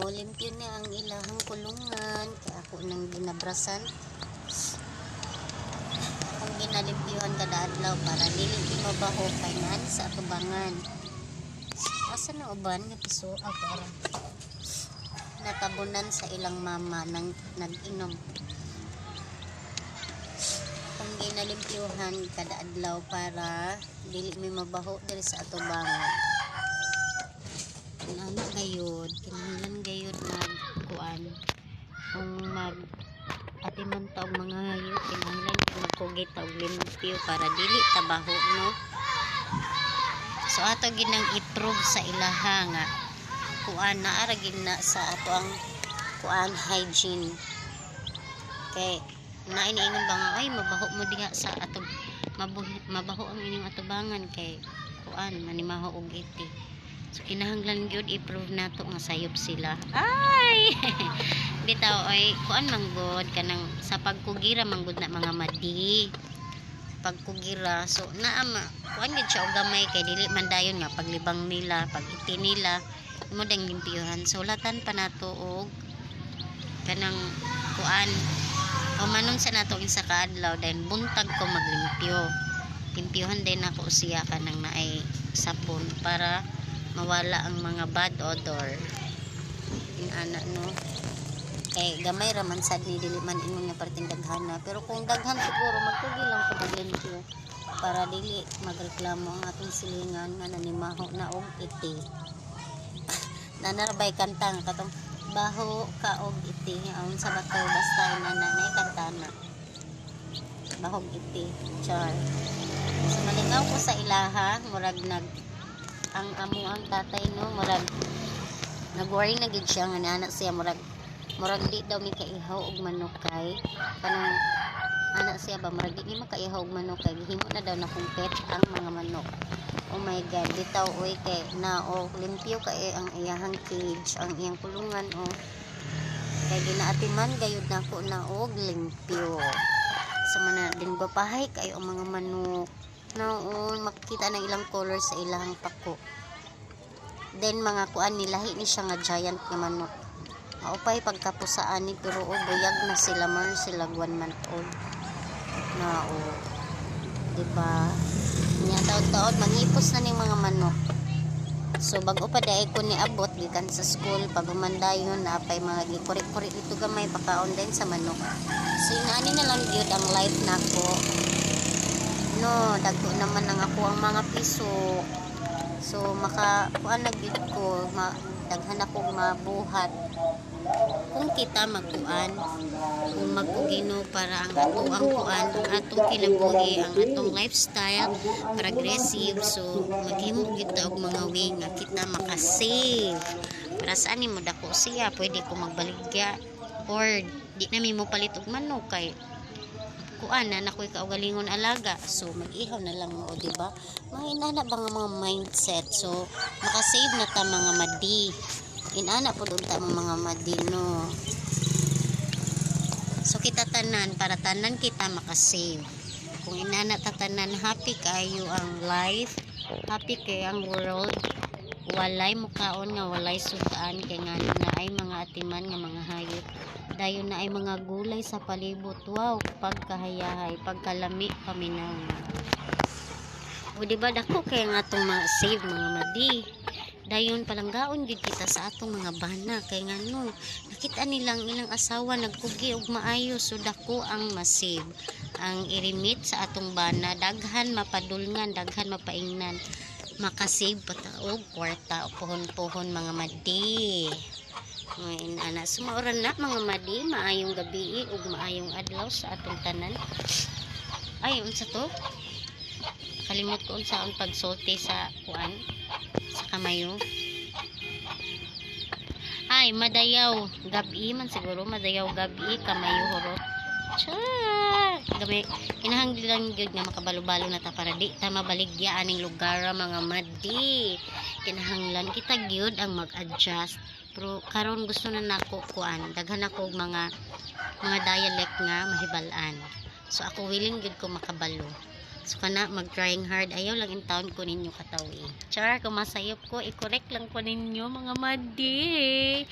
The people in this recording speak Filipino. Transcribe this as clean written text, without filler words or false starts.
limpyo na ang ilahang kulungan kaya ako nang ginabrasan kung ginalimpyuhan kada adlaw para dili mabaho kay nan sa atubangan. Asa na uban nga piso para natabunan sa ilang mama nang nag-inom. Kung ginalimpyuhan kada adlaw para dili may mabaho diri sa atubangan. Ano gayud kinahanglan gayud magkuan kung mag atiman ta og mga hayop kinahanglan magkugit og limpyo para dili tabaho no. So ato ginang i-prove sa ilaha nga kuan naara gina sa ato ang kuan hygiene kay nainiinom ba nga ay mabaho mo diha sa ato mabaho ang ining atubangan kay kuan manimaho og iti. So kinahanglan gyud i-prove nato nga sayop sila. Ay bitaw ay kuan manggod kanang sa pagkugira manggod na mga madi. Pagkugira so naa kuan gyud siya og gamay kay dili man dayon nga paglibang nila, pag iti nila mo dang limpyuhan. So latan pa nato og kanang kuan o manon sa nato isa ka adlaw then buntag ko maglimpyo. Limpyuhan din ako siya kanang naay sapon para mawala ang mga bad odor ana no kay gamay raman sad ni dili man ingon nga perting daghana pero kung daghan siguro magtugi lang ko maglimpyo para dili magreklamo ang atong silingan nga nanimaho na og iti. Nanarbay kanta nga katong baho ka og iti aun sa bato basta nanay kantana bahog iti char. So malingaw ko sa ilaha murag ang amo ang tatay no murag nag-worry na gid siya nga anak siya murag di daw mi kaihaw og manok kay kanang anak siya ba murag di makaihaw og manok kay himo na daw na kumpet ang mga manok. Oh my god bitaw oy kay na limpyo kay ang iyahang cage ang iyang kulungan kay ginaatiman gayud nako na og limpyo. So man din bapahay kay ang mga manok noon makita ng ilang color sa ilang pako. Then mga kuan nilahi ni siya nga giant nga manok. Maupay pagkapusaan ni pero buyag na sila man sila 1 month old. Na diba? Nya taon-taon mangipos na ning mga manok. So bago pa daay ko ni abot gikan sa school pag humandayon na apay mga gikurik-kurik dito gamay pakaon din sa manok. So inaani na lang gyud ang life nako. No, dagko naman ang ako ang mga piso. So makakuan na gyud ko, daghan ako mabuhat. Kung kita magkuan, kung magkugino para ang ato ang kuan, ang atong kinabuhi, ang atong lifestyle progressive. So maghimo gyud ta og mga way nga kita makasave. Para saan mo dako siya, pwede ko magbaligya or di na mi mo palit og manok kay kuan na nakoy kaugalingon alaga so mag-ihaw na lang mo di ba mahina ba nga mga mindset so makasave na ta mga madi inana po doon ta mga madi no so kita tanan para tanan kita makasave kung inana ta tanan happy kayo ang life happy kay ang world walay mukaon nga walay sutaan kay nga na ay mga atiman nga mga hayop dayon na ay mga gulay sa palibot wow pagkahayahay pagkalami paminaw o diba dako kay nga atong ma-save mga madi dayon palanggaon gid kita sa atong mga bana kay nga no nakita nilang ilang asawa nagkugi og maayo so dako ang ma-save ang irimit sa atong bana daghan mapadulngan daghan mapaingnan makasave pataog kwarta o pohon-pohon mga madi. Ngayon ana sumauran na mga madi maayong gabi ug maayong adlaw sa atong tanan. Ay unsa to? Kalimot ko unsa ang pagsulti sa kuan sa kamayo. Ay madayaw gabi man siguro madayaw gabi kamayo horot. Gamay kinahanglan gyud nga makabalo-balo na ta para di ta mabaligya aning lugar mga madi. Kinahanglan kita gyud ang mag-adjust. Pero karon gusto na nako kuan daghan ako mga dialect nga mahibal-an. So ako willing gyud ko makabalo. So kana mag-trying hard ayaw lang in town ko ninyo katawi. Char kung masayop ko i-correct lang ko ninyo mga madi.